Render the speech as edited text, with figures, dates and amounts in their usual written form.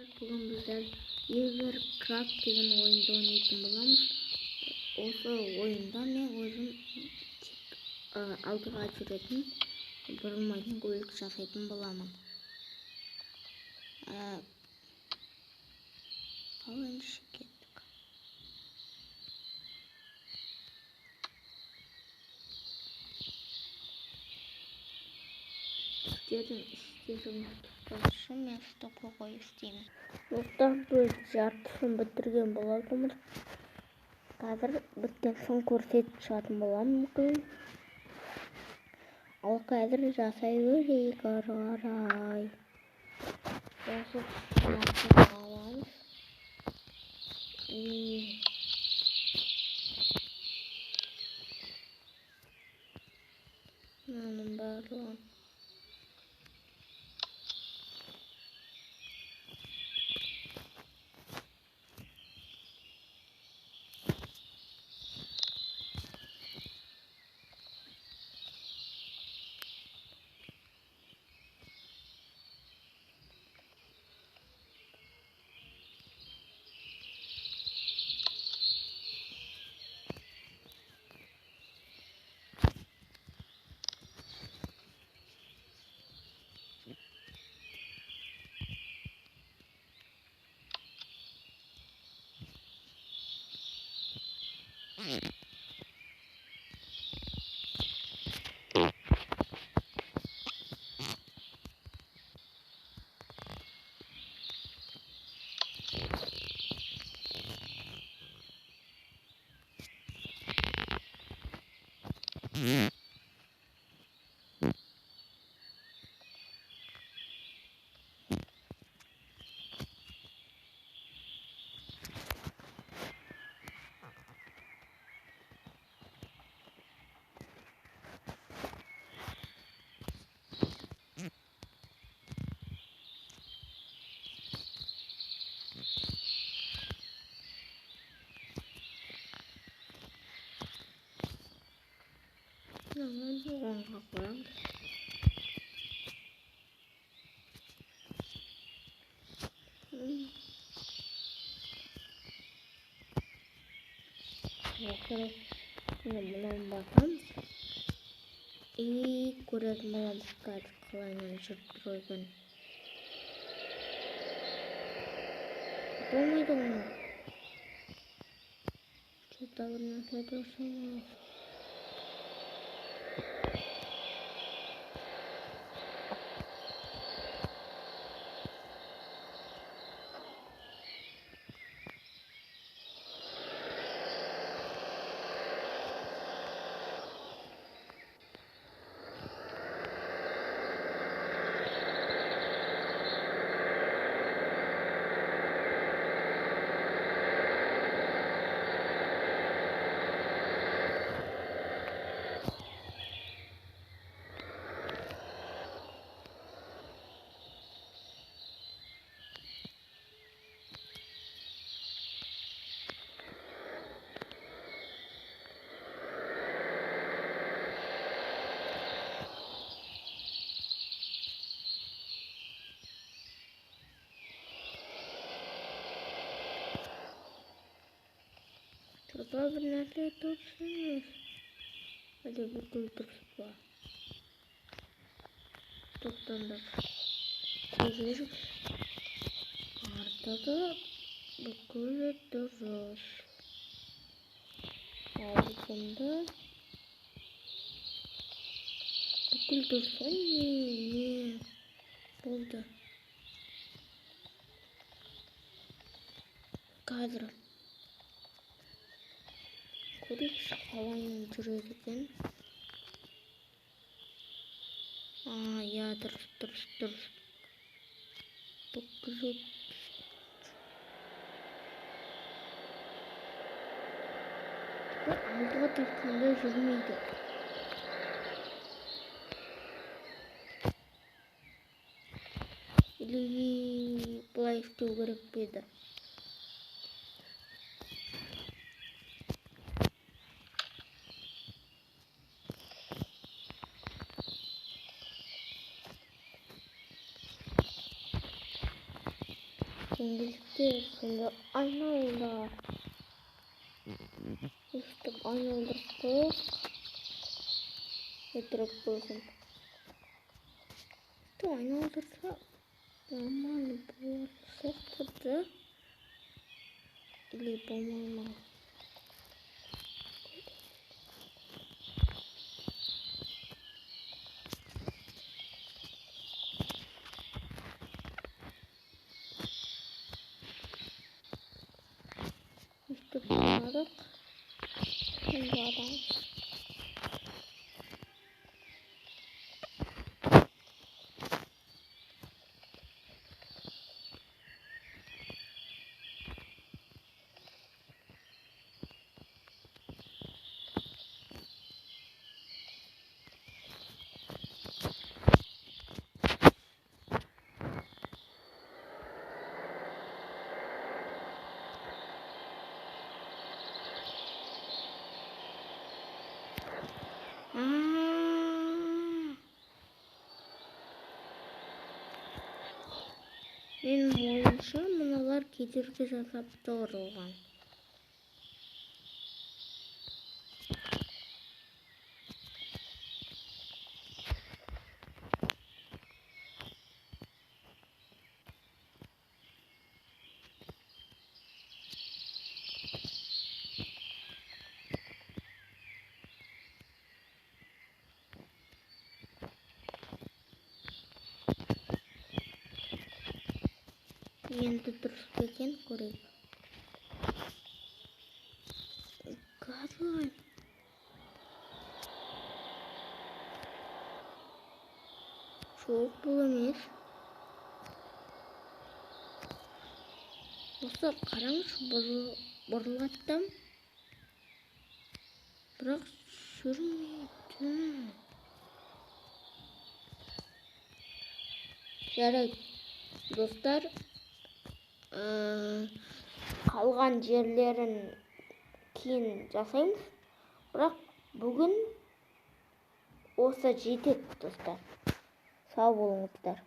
Бүгін біздер Evercraft деген ойынды ойнайтын боламыз. Осы ойында мен өзім алдыға жүретін бұрылмайтын көлік жасайтын боламын. Ал енді кеттік. Сіздердің істеріңізді үшін мен стопқа қойып істеймін. Достар, біз жартысын бітірген болатынбыз. Қазір біткен соң көрсетіп шығатын боламын. Ал қазір жасай берейік ары қарай. Осы сынақтан аламыз. Мынаның барлығын оңға қоямыз. Мынаны басамыз. Көретін боламыз қазір қалайынан жүріп тұр екен. Болмайды оны. Что-то бір нәрсе дұрыс. Coba benar terus. Ada betul terus pak. Tuh tanda. Terus harta betul terus. Altında betul terus ini. Oldu. Kadro. Көрейік қалайынан жүреді екен. Я дұрыс. Бүкіліп. Алдыға тартқанда жүрмейді. Или былай істеу керек пе еді? Дөңгелектер сонда айналдар. Өстіп айналдырдық. Өтірік болсын. Өстіп айналдырса нормально болса да. Или по-моему. Өстіп айналдық. Şimdi adam. Менің ойымша мыналар кедергі жасап тұрған. Енді дұрыс екен көрейік. Гадлайн. Жоқ, бұл емес. Осы қараңызшы, бұрылаттым. Бірақ жүрмейді. Жарайды, достар. Қалған жерлерін кейін жасаймыз. Бірақ бүгін осы жетеді, достар. Сау болыңыздар.